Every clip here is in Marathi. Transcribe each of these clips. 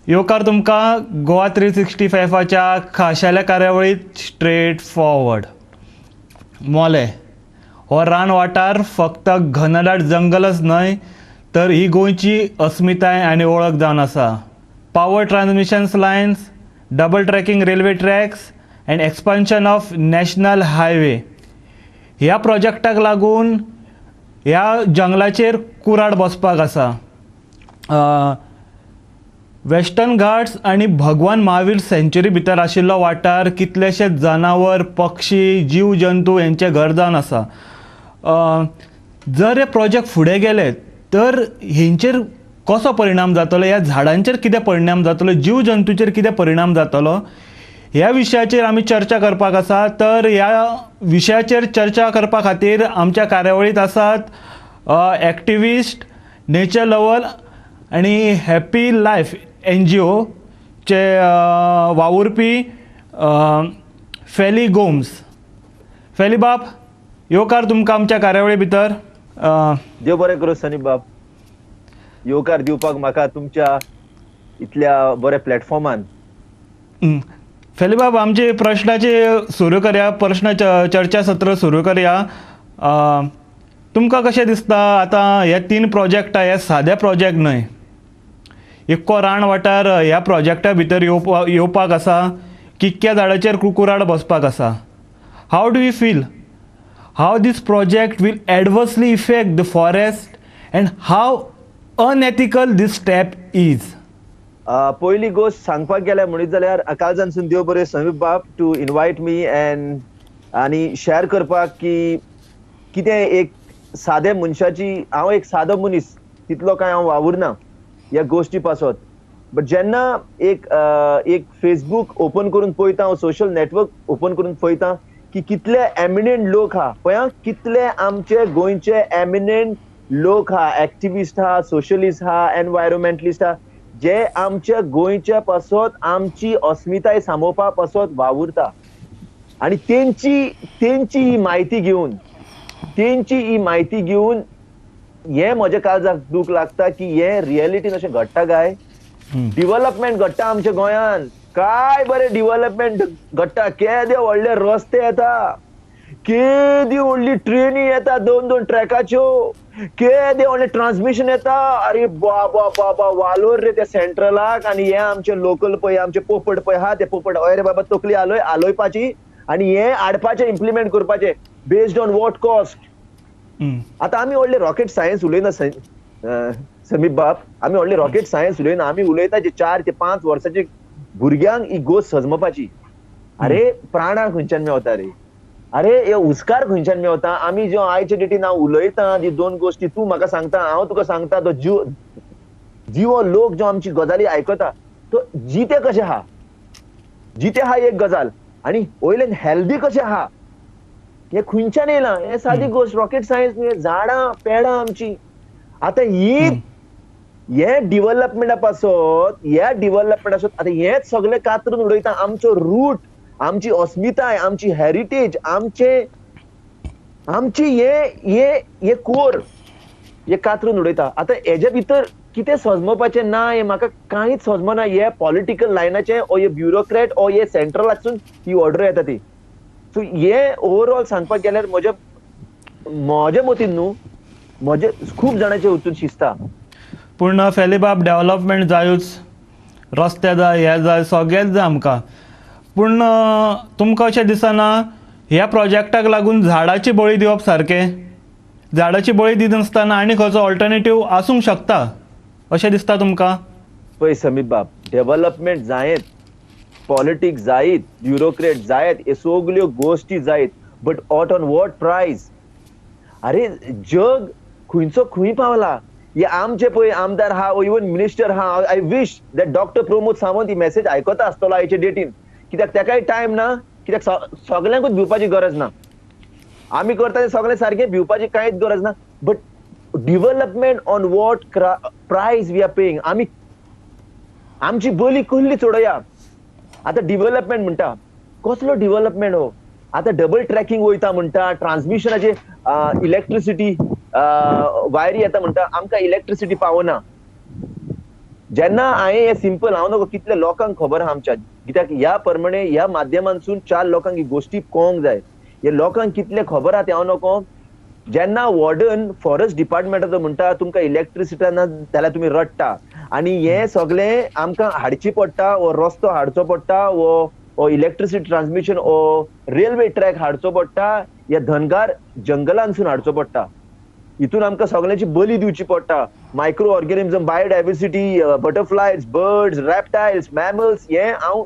येवकार तुमकां गोवा 365च्या खाशेल्या कार्यावळीत स्ट्रेट फॉरवर्ड. मोले हो रान वाठार फक्त घनदाट जंगलच न्हय तर ही गोंयची अस्मिताय आनी वळख जावन आसा. Power transmissions lines, double tracking railway tracks and expansion of national highway ह्या प्रोजेक्टाक लागून ह्या जंगलाचेर कुराड बसपाक आसा. वेस्टर्न घाट्स आणि भगवान महावीर सेंच्युरी भितर आशिल्लो वाठार कितलेशेच जनावर, पक्षी, जीव जंतू यांचे घर जावन आसा. जर हे प्रोजेक्ट फुडें गेले तर हेंचेर कसो परिणाम जातलो, ह्या झाडांचेर कितें परिणाम जातलो, जीव जंतूचेर कितें परिणाम जातलो, ह्या विशयाचेर आमी चर्चा करपाक आसा. तर ह्या विशयाचेर चर्चा करपा खातीर आमच्या कार्यावळीत आसात एक्टिविस्ट, नेचर लवर आणि हॅपी लायफ NGO चे वावुरपी फेली गोम्स. फेली बाब, येवकार तुमकां आमच्या कार्यावळी भितर. देव बरें करूं सनीप बाब. येवकार दिवपाक म्हाका तुमच्या इतल्या बऱ्या प्लॅटफॉर्मान. फेली बाब, आमचे प्रश्नाचे सुरू करया, प्रश्न चर्चा सत्र सुरू करया. तुमकां कशें दिसता आतां हे 3 प्रोजेक्ट हे सादे प्रोजेक्ट न्हय. इक्को रान वाठार ह्या प्रोजेक्टा भितर येवपाक आसा, कितक्या झाडाचेर कुराड बसपाक आसा. How do you feel how this project will adversely effect the forest and how unethical this step is. पयली गोष्ट सांगपाक गेल्यार म्हणीत जाल्यार कालजानसून देव बरें समीप बाब टू इनवायट मी आनी शेअर करपाक की कितें एक सादे मनशाची, हांव एक सादो मनीस, तितलो काय हांव वावुरना ह्या गोष्टी पासत. बट जेन्ना एक फेसबुक ओपन करून पळयता, हांव सोशल नेटवर्क ओपन करून पळयता की कितले एमिनेंट लोक हा पळय, कितले आमचे गोंयचे एमिनेंट लोक हा, एक्टिविस्ट हा, सोशलिस्ट हा, एनवायरमेंटलिस्ट हा, जे आमच्या गोंयच्या पासत आमची अस्मिताय सांबाळपा पासत वावुरता. आणि तेंची ही माहिती घेवन हे म्हज्या काळजाक दूख लागता की हे रियलिटीन अशें घडटा काय. डिव्हलपमेंट घडटा आमच्या गोंयान, काय बरें डिव्हलपमेंट घडटा. केदे व्हडले रस्ते येता, केदी व्हडली ट्रेनी येता 2-2 ट्रॅकाच्यो, केदे व्हडले ट्रान्समिशन येता. अरे बाबा बाबा, वालोर रे त्या सेंट्रलाक. आणि हे आमचे लोकल पळय, आमचे पोपट पळय हा, ते पोपट अरे बाबा तकली आलोयपाची आणि हे हाडपाचे, इम्प्लिमेंट करपाचे बेस्ड ऑन वॉट कॉस्ट. आता आम्ही व्हडले रॉकेट सायन्स उलयना समीप बाब, आम्ही व्हडले रॉकेट सायन्स उलयना. आम्ही उलयता जे 4 ते 5 वर्साचे भुरग्यांक ही गोष्ट सजमपाची. अरे प्राणा खंयच्यान मेवता रे, अरे हे उस्कार खंयच्यान मेवता. आमी ज्यो आयच्या डेटीन हांव उलयता जी 2 गोष्टी तूं म्हाका सांगता, हांव तुका सांगता, तो जीव लोक जो आमची गजाली आयकता तो जिते कशे हा, जिते हा एक गजाल, आणि वयल्यान हेल्दी कशे हा हे खंयच्यान येयला. हे सादी गोष्ट रॉकेट सायन्स न्हय, झाडां पेडां आमची. आता हे डिव्हलपमेंटा पासत आता हेच सगळे कातरून उडयता आमचो रूट, आमची अस्मिताय, आमची हेरिटेज, आमची हे कोर हे कातरून उडयता. आता हेजे भितर कितें सजमपाचें ना हे म्हाका कांयच सजमना. हे पॉलिटिकल लायनाचे ओ हे ब्युरोक्रेट ओ हे सेंट्रलासून ही ऑर्डर येता ती. सो हे ओवरऑल सांगपाक गेल्यार म्हज्या मतीन न्हू, म्हजे खूब जाणांचे वचून शिजता. पूण फेली बाब, डेव्हलपमेंट जायूच, रस्ते जाय, हे जाय, सगळेंच जाय आमकां. पूण तुमकां अशें दिसना ह्या प्रोजेक्टाक लागून झाडाची बळी दिवप सारकें? झाडाची बळी दिनासतना आनी खंयचो ऑल्टरनेटीव आसूंक शकता अशें दिसता तुमकां? पळय समीप बाब, डेव्हलपमेंट जायत, पॉलिटिक्स जायत, ब्युरोक्रेट जायत, हे सगल्यो गोष्टी जायत, बट ऑन वॉट प्रायस. अरे जग खंयचो खंय पावला. हे आमचे पळय आमदार हा, इवन मिनिस्टर हा, I wish that doctor Pramod Sawant he message आयकता आसतलो आयचे डेटीन. कित्याक तेकाय टायम ना, कित्याक सगळ्यांकूच भिवपाची गरज ना. आमी करता ते सगळे सारखे, भिवपाची कांयच गरज ना. बट डिव्हलपमेंट ऑन वॉट प्रायस वी आर पेईंग. आमची बली कसली चोडया. आता डिव्हलपमेंट म्हणटा, कसलो डिव्हलपमेंट हो. आता डबल ट्रॅकिंग वयता म्हणटा, ट्रान्समिशनाचे इलेक्ट्रिसिटी वायरी येता म्हणटा, आमकां इलेक्ट्रिसिटी पावना. जेन्ना हांवें हे सिंपल हांव नको कितले लोकांक खबर आहा आमच्या, कित्याक ह्या प्रमाणे ह्या माध्यमांतसून 4 लोकांक ही गोष्टी कळोंक जाय. हे लोकांक कितले खबर आहा ते हांव नको. जेन्ना वॉर्डन फॉरेस्ट डिपार्टमेंटाचो म्हणटा तुमकां इलेक्ट्रिसिटी ना जाल्यार तुमी रडटा, आनी हे सगळे आमकां हाडची पडटा, वो रस्तो हाडचो पडटा, वो इलेक्ट्रिसिटी ट्रान्समिशन वो रेल्वे ट्रॅक हाडचो पडटा, हे धनगार जंगलांतसून हाडचो पडटा. हितून आमकां सगळ्यांची बली दिवची पडटा. Micro organism, biodiversity, butterflies, birds, reptiles, mammals, हे हांव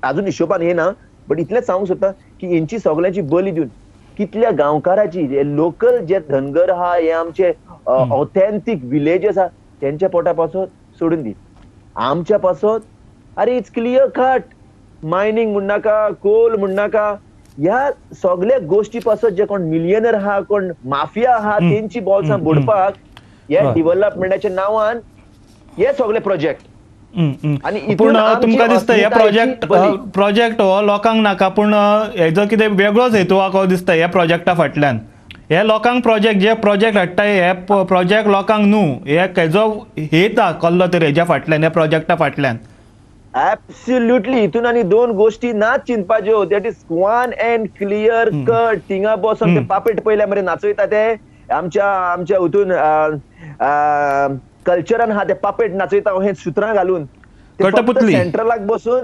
अजून हिशोबान येना, बट इतलेंच सांगूंक सोदता की हेंची सगळ्यांची बली दिवन कितल्या गांवकाराची, हे लोकल जे धनगर आहा, हे आमचे ऑथेंटीक विलेजेस आहा, त्यांच्या पोटा पासत सोडून दी. आमच्या पासत अरे इट्स क्लियर कट, मायनिंग म्हण नाका, कोल म्हण नाका, ह्या सगळ्या गोष्टी पासत जे कोण मिलियनर आहा, कोण माफिया आहा, तेंची बॉल्सां बुडपाक ह्या डेव्हलपमेंटाच्या नांवान हे सगळे प्रोजेक्ट. पूण तुमकां दिसता हे प्रोजेक्ट हो लोकांक नाका, पूण हेजो कितें वेगळोच हेतू आहा दिसता ह्या प्रोजेक्टा फाटल्यान. हे लोकांक जे प्रोजेक्ट हाडटा हे प्रोजेक्ट लोकांक न्हू, हे हेजो हेत आहा कसलो तरी हेज्या फाटल्यान, ह्या प्रोजेक्टा फाटल्यान. ऍब्सोल्युटली. हितून आनी दोन गोष्टी नाच चिंतपाच्यो. That is one and clear cut. थिंगा बसून ते पापेट पयल्या मरे नाचयता ते आमच्या हितून कल्चरान हा ते पापेट नाचयता हे सुत्रां घालून कटपुतली सेंट्रलाक बसून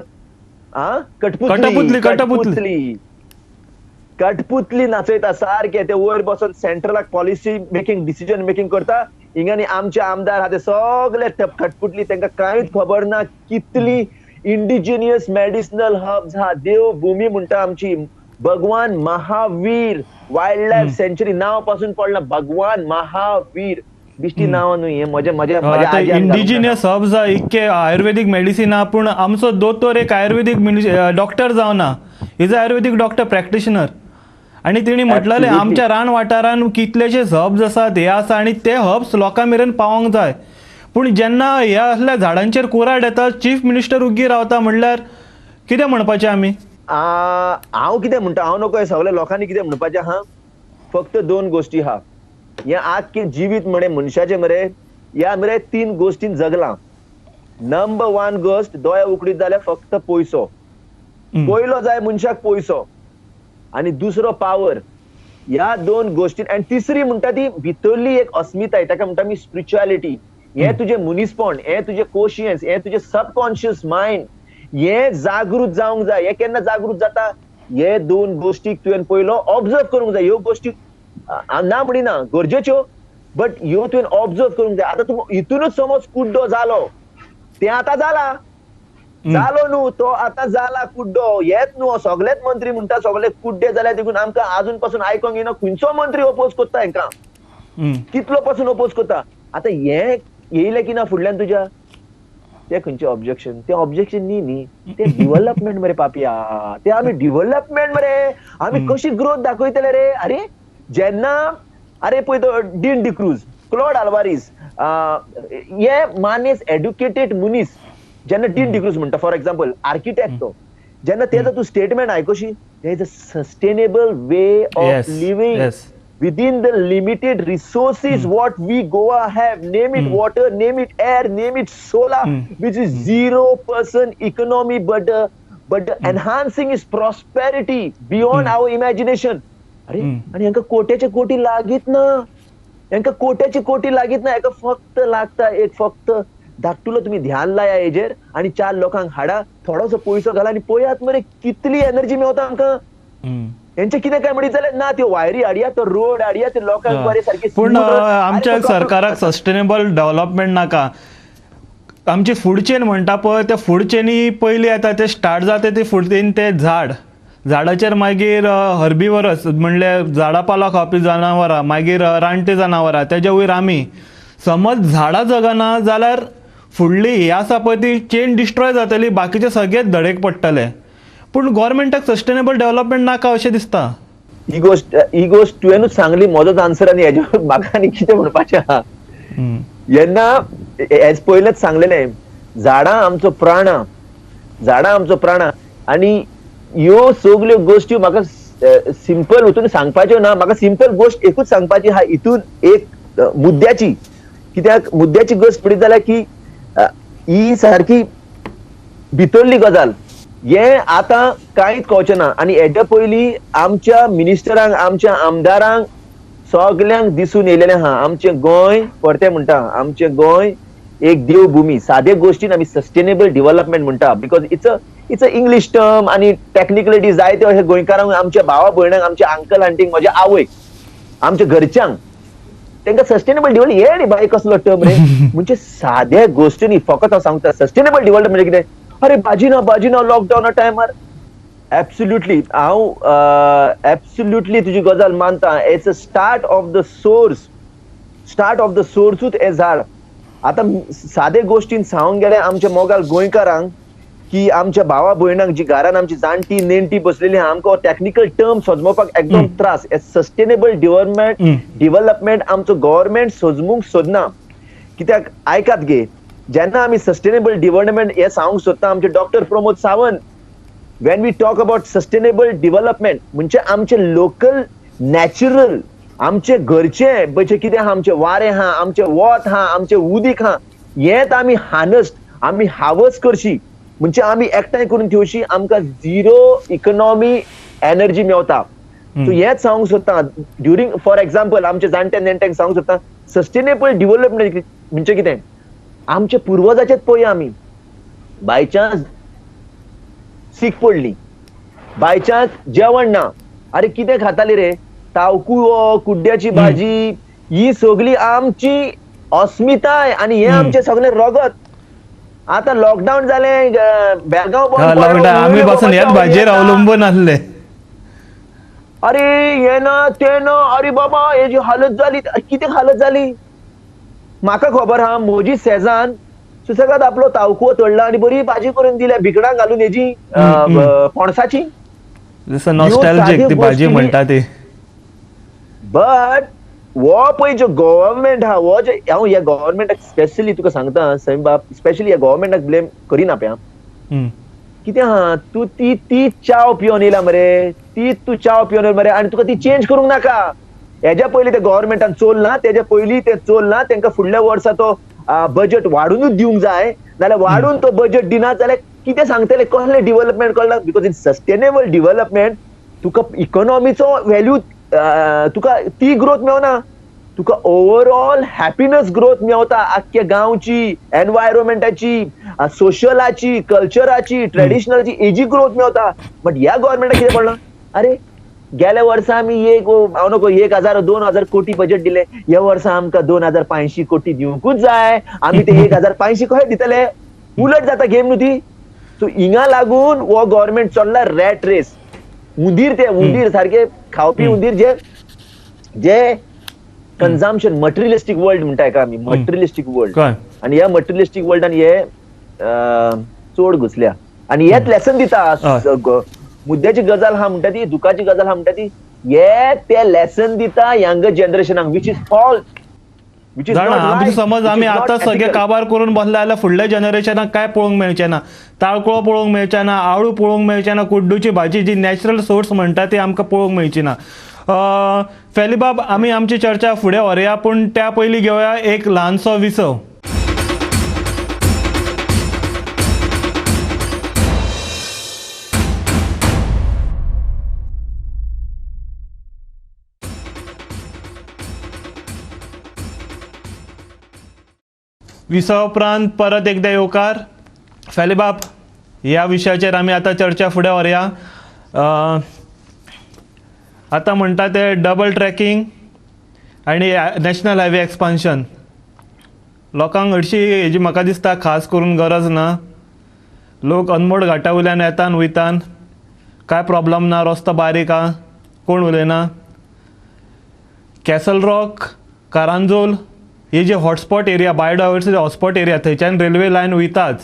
कटपुतली नाचयता सारखे. ते वयर बसून सेंट्रलाक पॉलिसी मेकिंग, डिसिजन मेकिंग करता. हिंगानी आमचे आमदार हा ते सगळे कटपुतली, तांकां कांयच खबर ना कितली इंडिजिनियस मेडिसिनल हब्स हा. देवभूमी म्हणटा आमची, भगवान महावीर वायल्ड लायफ सँच्युरी नाव पासून पडला, भगवान महावीर. बिश्टी नाव न्हू हे, मजा इंडिजिनियस हब्स इतके आयुर्वेदिक मेडिसिन आहा, पूण आमचो दोतोर एक आयुर्वेदिक डॉक्टर जावना, is a Ayurvedic doctor practitioner. आणि तिणी म्हटलेले आमच्या रान वाठारान कितलेशेच हब्स आसात, हे आसा, आणि ते हब्स लोकां मेरेन पावोंक जाय. पूण जेन्ना ह्या असल्या झाडांचेर कुराड येता, चीफ मिनिस्टर उगी रावता, म्हणल्यार कितें म्हणपाचें आमी? हांव कितें म्हणटा, हांव नको, सगळ्या लोकांनी कितें म्हणपाचें आहा, फक्त दोन गोष्टी आहा. हे आख्खे जिवीत म्हणे मनशाचे मरे ह्या मरे 3 गोष्टीन जगला. नंबर 1 गोष्ट दोळे उकडीत जाल्यार फक्त पयसो. पयलो जाय मनशाक पयसो, आणि दुसरो पावर. ह्या 2 गोष्टी. आणि तिसरी म्हणटा ती भितरली एक अस्मिताय, ताका म्हणटा मी स्पिरिच्युअलिटी. हे तुझे मनीसपण, हे तुझे कोशियन्स, हे तुझे सबकॉन्शियस मायंड, हे जागृत जावंक जाय. हे केन्ना जागृत जाता? हे 2 गोष्टीक तुवें पयलो ऑब्झर्व करूंक जाय. ह्यो गोष्टी ना म्हणिना गरजेच्यो, बट ह्यो तुवें ऑब्झर्व करूंक जाय. आता तूं हितूनच समज कुड्डो जालो, ते आता जाला न्हू, तो आता जाला कुड्डो. हेच न्हू सगळेच मंत्री म्हणटा सगळे कुड्डे जाल्यार देखून आमकां अजून पासून आयकोंक येना खंयचो मंत्री ओपोज करता हेंकां, कितलो पासून ओपोज करता. आता हे येयले की ना फुडल्यान तुज्या, ते खंयचे ऑब्जेक्शन? ते ऑब्जेक्शन न्ही, ते डेव्हलपमेंट मरे पापिया. ते आमी डेव्हलपमेंट मरे, आमी कशी ग्रोथ दाखयतले रे. अरे जेन्ना अरे पळय तो डीन डिक्रूज, क्लॉड आल्वारीस, हे मानेस एड्युकेटेड मनीस, जेन्ना डीन डिक्रूज म्हणटा फॉर एक्झाम्पल आर्किटेक्ट, तो जेन्ना तेजो तूं स्टेटमेंट आयकोशी, there is a sustainable way of living within the limited resources what we Goa have, name it water, name it air, name it solar, which is 0% economy, but enhancing its prosperity beyond our imagination. अरे आणि यांका कोट्याचे कोटी लागीत ना, यांका कोट्याची कोटी लागीत ना, याका फक्त लागता एक फक्त धाकटुलो तुम्ही ध्यान लाया हेजेर आणि 4 लोकांक हाडा, थोडोसो पयसो घाला आणि पळयात मरे कितली एनर्जी मेवता आमकां. यांचे कितें काय म्हणत जाल्यार ना, त्यो वायरी हाडया, तो रोड हाडया, ते लोकांक बरे सारखे. पूण आमच्या सरकाराक सस्टेनेबल डेव्हलपमेंट नाका. आमची फूड चेन म्हणटा पळय, त्या फूड चेनी पयलीं येता ते स्टार्ट जाता ते फूड चेन, ते झाडाचेर मागीर हर्बिवरस म्हणल्यार झाडां पालो खावपी जनावरां, मागीर रानटी जनावरां, तेज्या वयर आमी. समज झाडां जगना जाल्यार फुडली ही आसा पळय ती चेन डिस्ट्रॉय जातली, बाकीचे सगळेच धडेक पडटले. पूण गव्हर्मेंटाक सस्टेनेबल डेव्हलपमेंट नाका अशें दिसता. ही गोष्ट तुवेंच सांगली, म्हजोच आन्सर. आनी हेजेर म्हाका आनी कितें म्हणपाचें आहा, जेन्ना हेज पयलेंच सांगलेलें, झाडां आमचो प्राण, झाडां आमचो प्राण. आनी ह्यो सगल्यो गोश्टी म्हाका सिंपल हितून सांगपाच्यो ना. म्हाका सिंपल गोश्ट एकूच सांगपाची हा हितून, एक मुद्द्याची. कित्याक मुद्द्याची गोश्ट पळयत जाल्यार की ही सारकी भितरली गजाल. हे आतां कांयच कळचें ना. आनी हेच्या पयलीं आमच्या मिनिस्टरांक, आमच्या आमदारांक सगल्यांक दिसून येयलेलें आहा आमचें गोंय, परतें म्हणटा, आमचें गोंय एक देवभूमी. सादे गोश्टीन आमी सस्टेनेबल डेव्हलपमेंट म्हणटा, because it's a English term आनी टेक्निकलिटी जायते अशे गोंयकारांक, आमच्या भावा भयणांक, आमच्या अंकल आंटींक, म्हज्या आवयक, आमच्या घरच्यांक तांकां सस्टेनेबल डेव्हलप हे रे बाय कसलो टर्म रे. म्हणजे साद्या गोश्टींनी फकत हांव सांगता सस्टेनेबल डेव्हलपमेंट म्हणजे कितें. अरे भाजी ना लॉकडावना टायमार. एब्सोल्युटली हांव एब्सोल्युटली तुजी गजाल मानता. It's a start of the सोर्सूच हे झाड. आता सादे गोश्टीन सांगूंक गेले आमच्या मोगाल गोंयकारांक की आमच्या भावा भयणांक जी घरान आमची जाणटी नेणटी बसलेली आमकां टेक्निकल टर्म सजमोवपाक एकदम त्रास. सस्टेनेबल डेव्हलपमेंट आमचो गव्हर्नमेंट सजमूंक सोदना. कित्याक आयकात गे, जेन्ना आमी सस्टेनेबल डेव्हलपमेंट हे सांगूंक सोदता आमचे doctor Pramod Sawant, when we talk about sustainable development म्हणजे आमचे लोकल नॅचरल, आमचे घरचे म्हणजे कितें आहा, आमचे वारें आहा, आमचे वत आहा, आमचे उदीक आहा, हेच आमी आमी हावस करशी, म्हणजे आमी एकठांय करून ठेवशी, आमकां zero economy energy Mewat. So हेच सांगूंक सोदता. ड्युरींग फॉर एक्झाम्पल आमचे जाणटे नेणट्यांक सांगूंक सोदता सस्टेनेबल डेव्हलपमेंट म्हणजे कितें. आमचे पुर्वजाचेच पळोवया आमी. बाय चान्स सीक पडली, बाय चान्स जेवण ना, अरे कितें खाताली रे, तावकुळो, कुड्ड्याची भाजी, ही सगळी आमची अस्मिताय आनी हे आमचे सगळे रगत. आता लॉकडाऊन जाले, बेळगांव बंद पडलो, आम्ही पासून ह्याच भाजेर अवलंबून आसले. अरे हे ना ते ना, अरे बाबा हेजी हालत जाली. कितें हालत जाली म्हाका खबर आहा. म्हजी सेजान सुसेगाद आपलो तावकुळो तळ्ळा आनी बरी भाजी करून दिल्या भिकणां घालून हेजी पणसाची. नॉस्टॅल्जिक ती भाजी म्हणटा ती. बट हो पळय जो गव्हर्नमेंट आहा, हो जे हांव ह्या गव्हर्नमेंटाक स्पेशली तुका सांगता सैम बाब, स्पेशली ह्या गव्हर्नमेंटाक ब्लेम करिना पळय. कितें आहा, तूं ती चाव पिवन येयला मरे, तूं चाव पिवन येयला मरे, आनी तुका ती चेंज करूंक नाका. हेज्या पयलीं ते गव्हर्नमेंटान चोलना, तेज्या पयलीं ते चोलना, तांकां फुडल्या वर्सा तो बजेट वाडूनच दिवंक जाय. नाल्यार वाडून तो बजेट दिना जाल्यार कितें सांगतले, कसलें डेव्हलपमेंट कळना. बिकॉज इन सस्टेनेबल डेव्हलपमेंट तुका इकॉनॉमीचो व्हॅल्यू, तुका ती ग्रोथ मेवना, तुका ओव्हरऑल हॅपीनेस ग्रोथ मेवता. आख्ख्या गांवची, एनवायरमेंटाची, सोशलाची, कल्चराची, ट्रेडिशनलची हेजी ग्रोथ मेवता. बट ह्या गव्हर्नमेंटाक कितें पडलां, अरे गेल्या वर्सा आमी हांव नको 1,000-2,000 कोटी बजेट दिले, ह्या वर्सा आमकां 2,500 कोटी दिवंकूच जाय. आमी ते 1,500 कशे दितले, उलट जाता गेम न्हू ती. सो हिंगा लागून हो गव्हर्नमेंट चल्ला रॅट रेस. उंदीर सारखे खावपी उंदीर जे कन्झम्पशन मटेरियलिस्टीक वर्ल्ड म्हणटा हेका आमी, मटेरियलिस्टीक वर्ल्ड. आनी ह्या मटेरियलिस्टीक वर्ल्डान हे चड घुसल्या. आनी हेच लेसन दिता. मुद्द्याची गजाल हा म्हणटा ती, दुखाची गजाल हा म्हणटा ती, हे ते लेसन दिता यंगर जनरेशनाक, विच इज फॉल्स. आमची समज आम्ही आता सगळे काबार करून बसले जाल्यार फुडल्या जनरेशनाक काय पळोवंक मेळचें ना. ताळकुळो पळोवंक मेळचें ना, आळू पळोवंक मेळचें ना, कुड्डूची भाजी जी नॅचरल सोर्स म्हणटा ती आमकां पळोवंक मेळची ना. फेलीबाब, आमी आमची चर्चा फुडें व्हरया, पूण त्या पयलीं घेवया एक ल्हानसो विसव. विसव उपरांत परत एकदा येवकार. फेलीबाब, ह्या विशयाचेर आमी आतां चर्चा फुडें व्हरया. आतां म्हणटा ते डबल ट्रॅकिंग आनी नॅशनल हायवे एक्सपान्शन. लोकांक हरशी हेजी म्हाका दिसता खास करून गरज ना. लोक अनमोड घाटा वयल्यान येतान वयतान, कांय प्रॉब्लम ना, रस्तो बारीक आहा, कोण उलयना. कॅसल रॉक, कारांजोल हे जे hotspot area, biodiversity hotspot area, थंयच्यान रेल्वे लायन वयताच.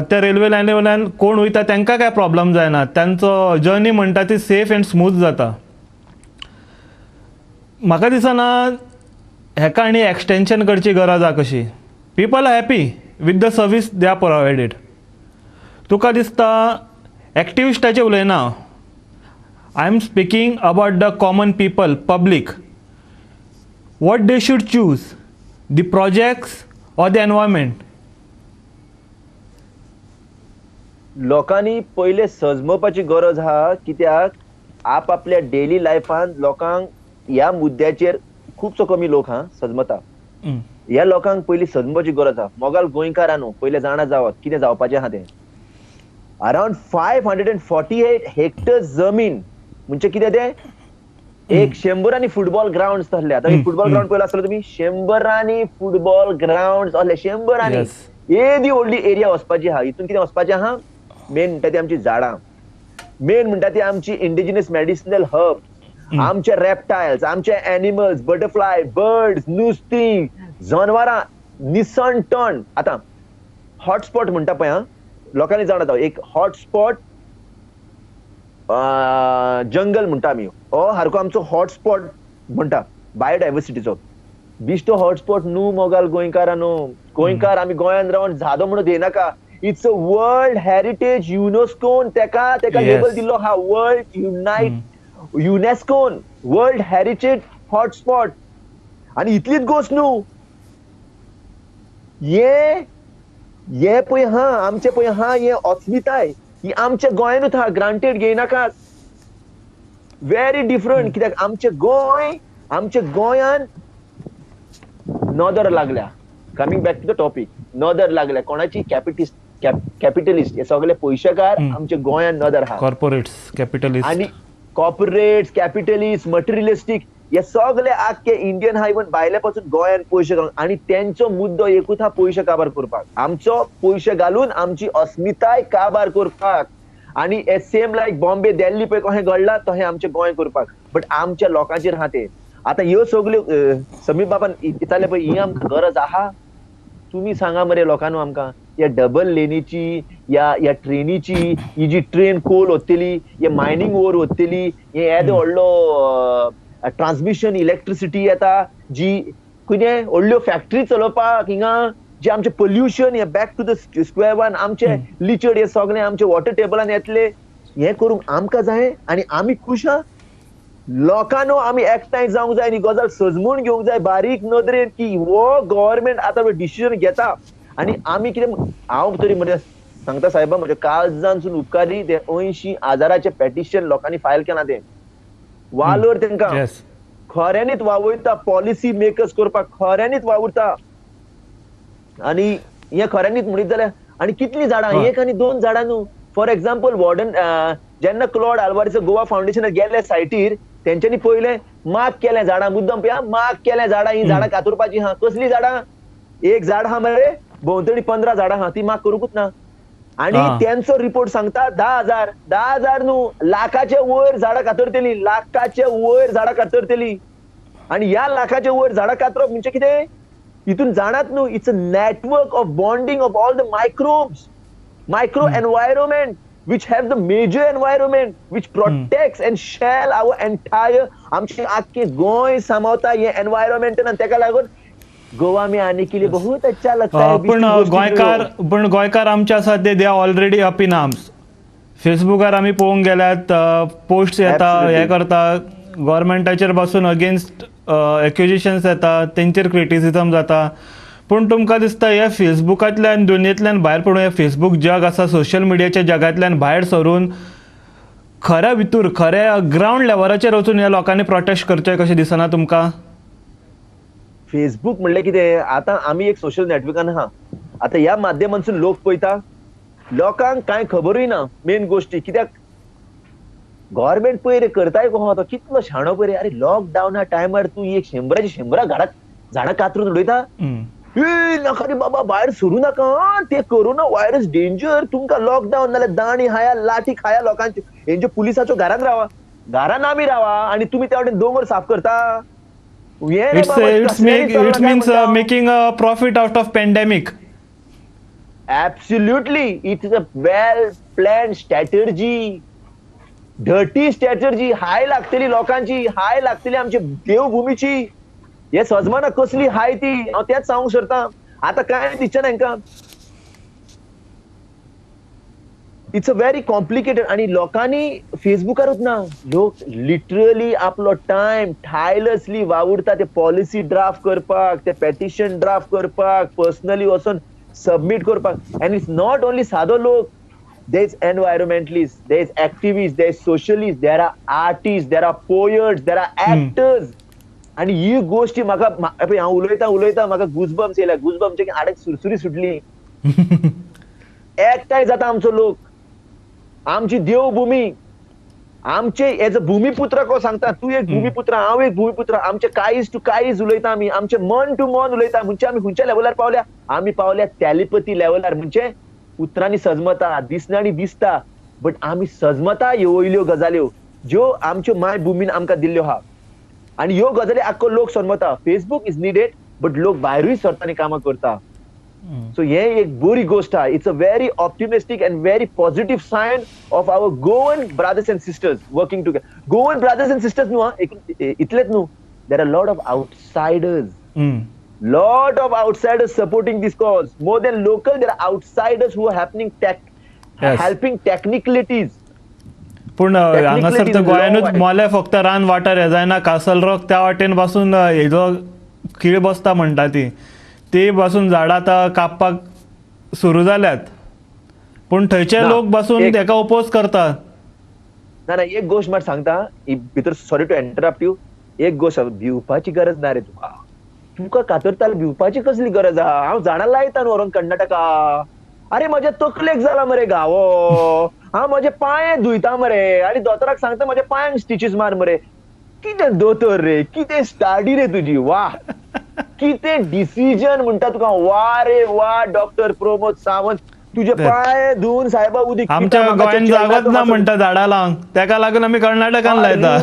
त्या रेल्वे लायनी वयल्यान कोण वयता तांकां काय प्रॉब्लम जायना, तांचो जर्नी म्हणटा ती सेफ एंड स्मूथ जाता. म्हाका दिसना हेका आनी एक्सटेंशन करची गरज आहा कशी. People are happy with the service they are provided. तुका दिसता एक्टिविस्टाचें उलयना, I am speaking about the common people, public. What they should choose, the projects or the environment? लोकांनी पहिले सजमवपाची गरज आहा, कित्याक आपल्या डेली लायफान लोकांक ह्या मुद्द्याचेर खुबसो कमी लोक सजमता. ह्या लोकांक पयली सजमवपाची गरज आहा. मोगाल गोंयकारांनो पहिले जाणा जावत कितें जावपाचें आहा तें. अराउंड 548 हेक्टर्स जमीन म्हणजे कितें तें? एक 100 फुटबॉल ग्राउंड असले. आता फुटबॉल ग्राउंड पयला आसलो तुमी? 100 फुटबॉल ग्राउंड असले. 100 एदी व्हडली एरिया वचपाची आहा. हितून कितें वचपाचें आहा? मेन म्हणटा ती आमची झाडां, मेन म्हणटा ती आमची इंडिजिनस मेडिसिनल हर्ब, आमचे रेप्टायल्स, आमचे एनिमल्स, बटरफ्लाय, बर्ड्स, नुस्तीं, जनावरां, निसणटण. आता हॉटस्पॉट म्हणटा पळय, लोकांनी जाणा जावं, एक हॉटस्पॉट जंगल म्हणटा आमी, हो सारको आमचो हॉटस्पॉट म्हणटा बायोडायवर्सिटीचो. बिश्तो हॉटस्पॉट न्हू मोगाल गोंयकारांनो. गोंयकार आमी गोंयान रावन झाडो म्हणून घेयनाका. It's a world heritage. युनेस्कोन तेका लेबल दिल्लो आहा, वर्ल्ड युनेस्कोन वर्ल्ड हेरिटेज हॉटस्पॉट. आणि इतलीच गोष्ट न्हू, ये पळय आमचे पळय हे अस्मिताय ही आमच्या गोंयानूच आहा. ग्रांटेड घेयनाकात. Very different. कित्याक आमचे गोंयान नदर लागल्या. Coming back to the topic, नदर लागल्या. कोणाची? कॅपिटलिस्ट. हे सगळे पयशेकार आमच्या गोंयान नदर आहा. कॉर्पोरेट्स, कॅपिटलिस्ट आणि कॉर्पोरेट्स, कॅपिटलिस्ट, मटेरियलिस्टिक हे सगळे आख्खे इंडियन हा, इवन भायले पासून गोंयान पयशे घालून. आणि त्यांचो मुद्दो एकूच हा, पयशे काबार करपाक. आमचो पयशे घालून आमची अस्मिताय काबार करपाक. आणि सेम लायक बॉम्बे, दिल्ली पळय कशें घडला तशें आमचे गोंय करपाक. बट आमच्या लोकांचेर आहा ते. आता ह्यो सगळ्यो समीर बाबान इताले पळय, ही आमकां गरज आहा? तुम्ही सांगा मरे लोकांनो आमकां. या डबल लेनीची, या ट्रेनीची, ही जी ट्रेन कोल वतली, हे मायनिंग ओवर वतली, हे येदो व्हडलो ट्रान्समिशन इलेक्ट्रिसिटी येता, जी कितें व्हडल्यो फॅक्टरी चलोवपाक हिंगा, जे आमचे पोल्युशन, हे back to the square one, आमचे लिचड हे सगळे आमचे वॉटर टेबलान येतले. हे करूंक आमकां जाय आणि आमी खुश आहा. लोकांनो आमी एकठांय जावंक जाय आनी गजाल सजमून घेवंक जाय बारीक नदरेन, की हो गव्हर्नमेंट आतां डिसिजन घेता. आणि आमी कितें, हांव तरी म्हणजे सांगता साहेबा, म्हणजे काळजानसून उपकारी, ते 80,000 पेटिशन लोकांनी फायल केला. ते वालोर तांकां खऱ्यांनीच वावुरता. पॉलिसी मेकर्स करपाक खऱ्यांनीच वावुरता. आणि हे खऱ्यांनीच म्हणीत जाल्यार, आणि कितली झाडां, 1 आनी 2 झाडां न्हू. फॉर एक्झाम्पल वॉर्डन जेन्ना क्लॉड आल्वारेस गोवा फाउंडेशनार गेले सायटीर, तेंच्यांनी पयले माग केलें झाडां, मुद्दम पळया माग केलें झाडां. ही झाडां कातरपाची आहा. कसली झाडां? एक झाड आहा मरे, भोंवतणी 15 झाडां आहा, ती माग करूंकूच ना. आणि त्यांचो रिपोर्ट सांगता 10,000 न्हू, लाखाचे वयर झाडां कातरतली. लाखाचे वयर झाडां कातरतली. आणि ह्या लाखाचे वयर झाडां कातरप म्हणजे कितें? हितून जाणात न्हू, it's a network of bonding of all the micro environment which have the major environment which protects and shall our entire आमचे आख्खे गोंय सामावता हे एनवायरमेंट. आणि तेका लागून गोवा में आने के लिए बहुत अच्छा लगता है. पण गोंयकार आमचे आसात ते, they are already up in arms. फेसबुकार आमी पळोवंक गेल्यात, पोस्ट्स येता, हे करता, गव्हर्मेंटाचेर पासून अगेन्स्ट एक्युजेशन्स येता, तेंचेर क्रिटिसिजम जाता. पूण तुमकां दिसता ह्या फेसबुकांतल्यान, दुनियेंतल्यान भायर पडून, हे फेसबूक जग आसा, सोशल मिडियाच्या जगांतल्यान भायर सरून खऱ्या भितूर, खऱ्या ग्राउंड लेवलाचेर वचून ह्या लोकांनी प्रोटेस्ट करचें कशें दिसना तुमकां? फेसबुक म्हणलें कितें? आतां आमी एक सोशल नेटवर्कान आहा. आतां ह्या माध्यमांतसून लोक पळयता, लोकांक कांय खबरूय ना मेन गोश्टी. कित्याक गव्हर्नमेंट पळय रे करताय कसो, तो कितलो शाणो पळय रे. अरे लॉकडावना टायमार तूं एक 100 झाडां कातरून उडयता. नाका रे बाबा, भायर सरू नाका, ते कोरोना व्हायरस डेंजर. तुमकां लॉकडावन नाल्यार दाणी खाया, लाठी खाया लोकांचे. हेंच्या पुलिसाच्या घरान रावा, घरान आमी रावा, आणि तुम्ही त्या वटेन दोंगर साफ करता. It means making a profit out of pandemic. Absolutely, it is a well planned strategy. Dirty strategy. हाय लागतली लोकांची, हाय लागतली आमची देवभूमीची. हे सजमाना कसली हाय ती, हांव तेच सांगूंक सोदता. आता काय दिसचें ना हांकां. It's a very complicated. आणि लोकांनी फेसबुकारूच ना, लोक लिटरली आपलो टाइम ठायलसली वावुरता ते पॉलिसी ड्राफ्ट करपाक, ते पेटिशन ड्राफ्ट करपाक, पर्सनली वचून सबमिट करपाक. अँड इट्स नॉट ओनली सादो लोक. There's environmentalists, there's activists, there's socialists, there are artists, there are poets, there are actors. आणि ही गोष्टी म्हाका हांव उलयता म्हाका गुजबम्स येयल्या. गुजबम्सचे आडक सुरसुरी सुटली. एकठांय जाता आमचो लोक, आमची देवभूमी, आमचे एज अ भूमिपुत्र को सांगता, तू एक भूमिपुत्र, हांव एक भूमिपुत्र. आमचे काळीज टू काळीज उलयता आमी, आमचे मन टू मन उलयता. म्हणजे आमी खंयच्या लेवलार पावल्या? आमी पावल्या टॅलिपथी लेवलार. म्हणजे उतरांनी सजमता, दिसण्यानी दिसता, बट आमी सजमता ह्यो वयल्यो गजाल्यो ज्यो आमच्यो माय भुमीन आमकां दिल्ल्यो आहा. आणि ह्यो गजाली आख्खो लोक सजमता. फेसबुक इज निडेड, बट लोक भायरूय सरतानी कामां करता. सो हे एक बरी गोष्ट आहा. It's a very optimistic and very positive sign of our Goan brothers and sisters working together. Goan brothers and sisters न्हू, इतलेच न्हू, there are lot of outsiders. Lot of outsiders supporting this cause. More than local, there are outsiders who are helping technicalities. पूण हांगासर तर गोंयानूच मोले फक्त रान वाठार हे जायना. कासल रॉक त्या वाटेन पासून हेजो खीळ बसता म्हणटा ती पासून झाडां आतां कापपाक सुरू जाल्यात. पूण थंयचे लोक पासून तेका ओपोज करतात. ना एक गोष्ट म्हाका सांगता भितर, सॉरी टू इंटरप्ट यू. एक गोष्ट, भिवपाची गरज ना रे तुका. तुका कातरताल भिवपाची कसली गरज आहा? हांव झाडां लायता न्हू व्हरोन कर्नाटका. अरे म्हज्या तकलेक जाला मरे घावो, हांव म्हजे पांय धुयता मरे, आनी दोतोराक सांगता म्हज्या पांयांक स्टिचीस मार मरे. कितें दोतोर रे, कितें स्टडी रे तुजी, वा. कितें डिसिजन म्हणटा तुका, वा रे वा. डॉक्टर प्रमोद सावंत, तुजे पांय धुवन सायबा उदीक. आमच्या गोंयान जागोच ना म्हणटा झाडां लावंक, तेका लागून आमी कर्नाटकान लायता.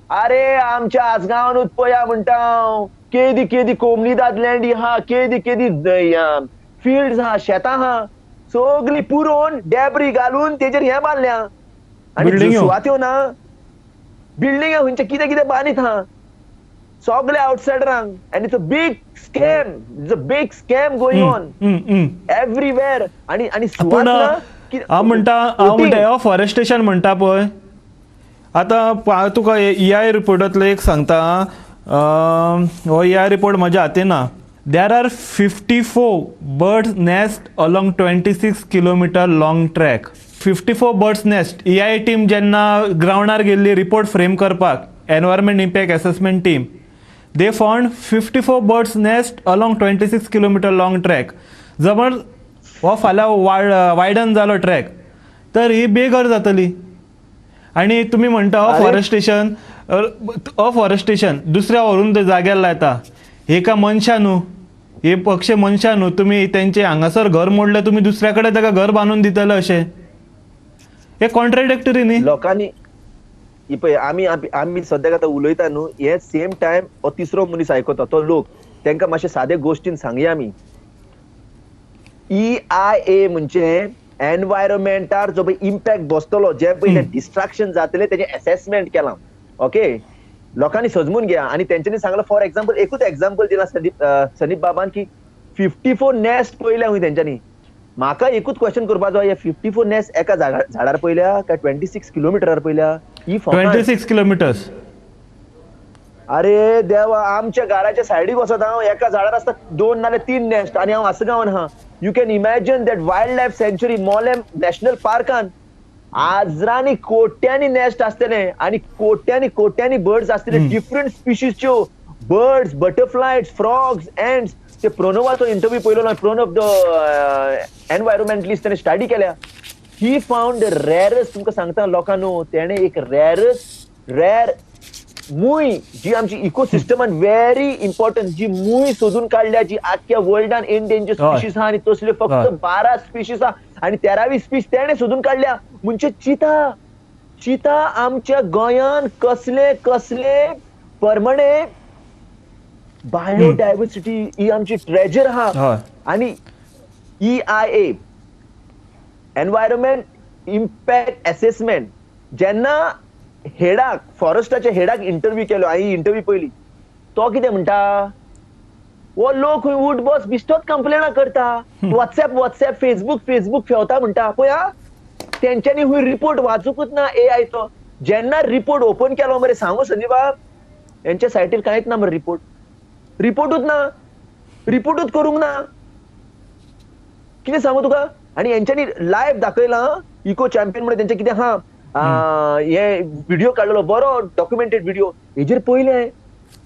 अरे आमच्या आसगांवांत पया म्हणटा केदी कोमनीदाद लँड हा, केदी फिल्ड्स हा, शेतां हा, सगळी पुरोवन डॅब्री घालून तेजेर हे बांदल्या. आनी सुवात्यो ना, बिल्डिंग खंयचे कितें बांदीत हा सगळे आउटसायडरांक. And it's a big scam. It's a big scam going on everywhere. आणि हांव म्हणटा फॉरेस्टेशन म्हणटा पळय, आतां तुका EI रिपोर्टांतलो एक सांगता. हो EI रिपोर्ट म्हज्या हातीन ना. There are 54 birds nest along 26 kilometre long track. 54 birds nest. EI team जेन्ना ग्रावंडार गेल्ली रिपोर्ट फ्रेम करपाक, environment impact assessment team, they found 54 birds nest along 26 kilometre long track. जमर हो फाल्यां वायडन जालो ट्रॅक तर ही बेघर जातली. आणि तुम्ही म्हणता अफॉरेस्टेशन दुसऱ्या व्हरून ते जाग्यार लायता. हे का मनशा न्हू, हे पक्षी मनशा न्हू. तुम्ही त्यांचे हांगासर घर मोडले, तुम्ही दुसऱ्या कडेन ताका घर बांदून दितले अशें. हे कॉन्ट्राडिक्टरी न्ही. लोकांनी पळय आमी सद्याक आतां उलयता न्हू, हे सेम टायम हो तिसरो मनीस आयकता तो लोक, तांकां मातशे सादे गोश्टीन सांगया आमी. EIA म्हणजे एनवायरमेंटार जो पळय इम्पॅक्ट बसतलो, जे पळय डिस्ट्रॅक्शन जातले तेजे असेसमेंट केलां. ओके, लोकांनी सजमून घ्या. आणि तेंच्यांनी सांगला, फॉर एक्झाम्पल एकूच एक्झाम्पल दिला संदीप बाबान, की 54 नेस्ट पळयल्या खंय तेंच्यांनी. म्हाका एकूच क्वेश्चन करपाचो, जाय, 54 नेस्ट एका झाडार पळयल्या काय 26 किलोमिटरार पळयल्या? 26 किलोमिटर्स. अरे देवा, आमच्या घराच्या सायडीक वचत हांव, एका झाडार आसता 2 नाल्यार 3 नेस्ट, आणि हांव आसगांवान हा. You can imagine that wildlife सँच्युरी मोलेम नॅशनल पार्कान आजरांनी कोट्यांनी नेस्ट आसतले, आणि कोट्यांनी बर्ड्स आसतले, डिफरंट स्पिशीजच्यो बर्ड्स, बटरफ्लायज, फ्रॉग्स, एंड्स. ते प्रणवाचो इंटरव्यू पळयलो ना, प्रणव द एनवायरमेंटलिस्ट, त्याने स्टडी केल्या. ही फाउंड द रेरस्ट, तुमकां सांगता लोकांनो, तेणे एक रेर मुय, जी आमची इकोसिस्टमान व्हेरी इम्पॉर्टंट, जी मुय सोदून काढल्या, जी आख्या वर्ल्डान एंडेंजर स्पिशीज आहा, आणि तसले फक्त 12 स्पिशीज आहा, आणि 13वी स्पीश तेणे सोदून काढल्या. म्हणजे चिता आमच्या गोंयान कसले परमणे बायोडायव्हर्सिटी ही आमची ट्रेजर आहा. आणि EIA एनवायरमेंट इम्पॅक्ट असेसमेंट जेन्ना फॉरेस्टाच्या हेडाक इंटरव्यू केलो, हांवें इंटरव्यू पयली, तो कितें म्हणटा, वो लोक खंय उठ बस बिश्तोच कंप्लेना करता. व्हॉट्सॅप फेसबुक फेवता म्हणटा पळय हा. तेंच्यांनी हुंय रिपोर्ट वाचूकूच ना एआयचो. जेन्ना रिपोर्ट ओपन केलो मरे सांगू संदीप बाब, यांच्या सायटीर कांयच ना मरे रिपोर्टूच करूंक ना. कितें सांगू तुका. आणि यांच्यानी लायव्ह दाखयला इको चॅम्पियन म्हणून त्यांचे कितें हे व्हिडिओ काडलेलो बरो डॉक्युमेंटेड व्हिडिओ हेजेर पयले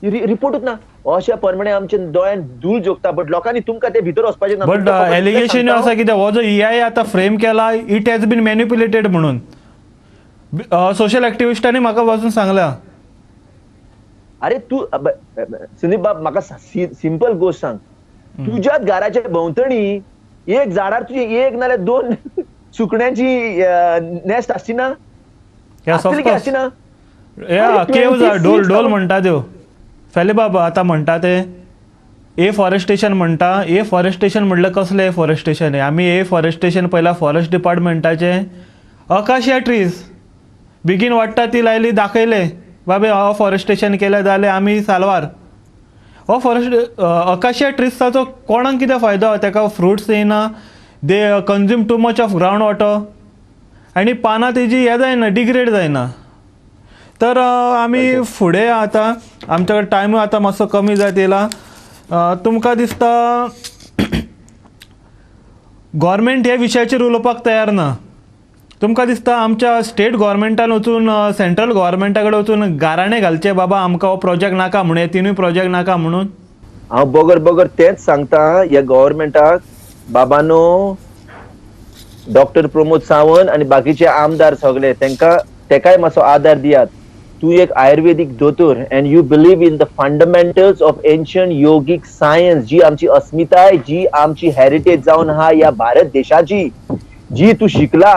रिपोर्टूच ना. अशा प्रमाणे आमच्या दोळ्यान धूळ जोगता. बट लोकांनी तुमकां ते भितर वचपाचें ना. बट एलिगेशन आसा कितें हो जो AI आतां फ्रेम केला इट हॅज बीन मॅन्युप्युलेटेड म्हणून सोशल एक्टिविस्टांनी म्हाका वचून सांगला. अरे तू संदीप बाब म्हाका सिंपल गोष्ट सांग. तुज्याच घराच्या भोंवतणी एक झाडार तुजी एक नाल्यार दोन सुकण्यांची नेस्ट आसची ना. आसची ना. केव्ज डोल म्हणटा त्यो फेले बाबा आतां म्हणटा ते फॉरेस्टेशन म्हणटा. फॉरेस्टेशन म्हणल्यार कसलें एफॉरेस्टेशन आमी फॉरेस्टेशन पयला फॉरेस्ट डिपार्टमेंटाचे अकाशिया ट्रीज बेगीन वाडटा ती लायली दाखयले बाबे फॉरेस्टेशन केलें जाल्यार आमी सालवार. अकाशिया ट्रीजसाचो कोणाक कितें फायदो. ताका फ्रुट्स येयना. They consume too much of ground water आनी पानां तेजी हें जायना डिग्रेड जायना. तर आमी फुडें आतां आमच्या कडेन टायम आतां मातसो कमी जायत येयला. तुमकां दिसता गव्हर्मेंट हे विशयाचेर उलोवपाक तयार ना. तुमकां दिसता आमच्या स्टेट गव्हर्मेंटान वचून सेंट्रल गव्हर्मेंटा कडेन वचून गाराणें घालचें बाबा आमकां हो प्रोजेक्ट नाका म्हणून हे तिनूय प्रोजेक्ट नाका म्हणून. हांव बगर तेच सांगता ह्या गव्हर्मेंटाक बाबानो डॉक्टर प्रमोद सावंत आणि बाकीचे आमदार सगळे तेकाय मातसो आदार दियात. तू एक आयुर्वेदिक दोतोर and you believe in the fundamentals of ancient yogic science जी आमची अस्मिताय जी आमची हेरिटेज जावन हा या भारत देशाची जी तू शिकला.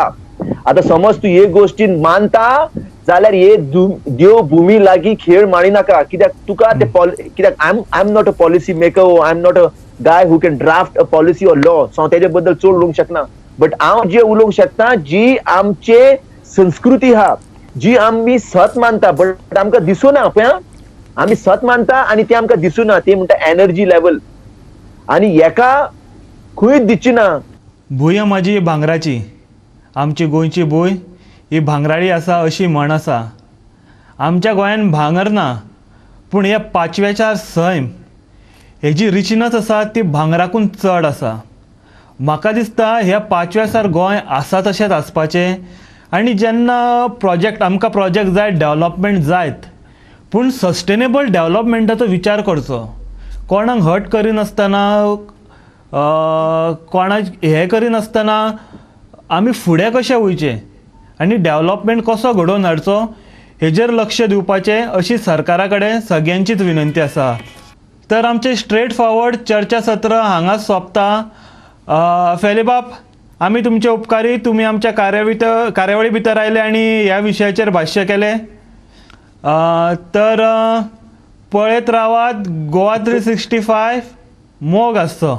आता समज तू हे गोष्टीन मानता जाल्यार हे देव भूमी लागीं खेळ मारी नाका. कित्याक तुका ते कित्याक I am not a policy maker. I am not a guy who can draft a policy or law. So तेजे बद्दल चड उलोवंक शकना. बट हांव जे उलोवंक शकता जी आमचे संस्कृती हा जी आमी सत मानता बट आमकां दिसूना पळय. आमी सत मानता आनी ते आमकां दिसूना. ते म्हणटा एनर्जी लेवल आनी हेका खंयच दिसची ना. भूंय म्हाजी भांगराची आमची गोंयची भूंय ही भांगराळी आसा अशी म्हण आसा. आमच्या गोंयान भांगर ना पूण हे पांचव्याचार सैम हेजी रिचनस आसा ती भांगराकून चड आसा. म्हाका दिसता ह्या पांचव्याचार गोंय आसा तशेंच आसपाचें. आनी जेन्ना आमकां प्रोजेक्ट जाय डेवलॉपमेंट जायत पूण सस्टेनेबल डेवलॉपमेंटाचो विचार करचो. कोणाक हर्ट करिनासतना कोणाक हें करिनासतना आमी फुडें कशें वयचें आनी डेवलॉपमेंट कसो घडोवन हाडचो हेजेर लक्ष दिवपाचें अशी सरकारा कडेन सगळ्यांचीच विनंती आसा. तर आमचें स्ट्रेट फॉरवर्ड चर्चा सत्र हांगाच सोंपता. फेलीबाब आमी तुमचे उपकारी. तुमी आमच्या कार्यावळी भितर आयले आनी ह्या विशयाचेर भाश्य केलें. तर पळयत रावात गोवा 365 मोग आसचो.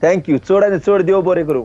थँक्यू. चड आनी चड देव बरें करूं.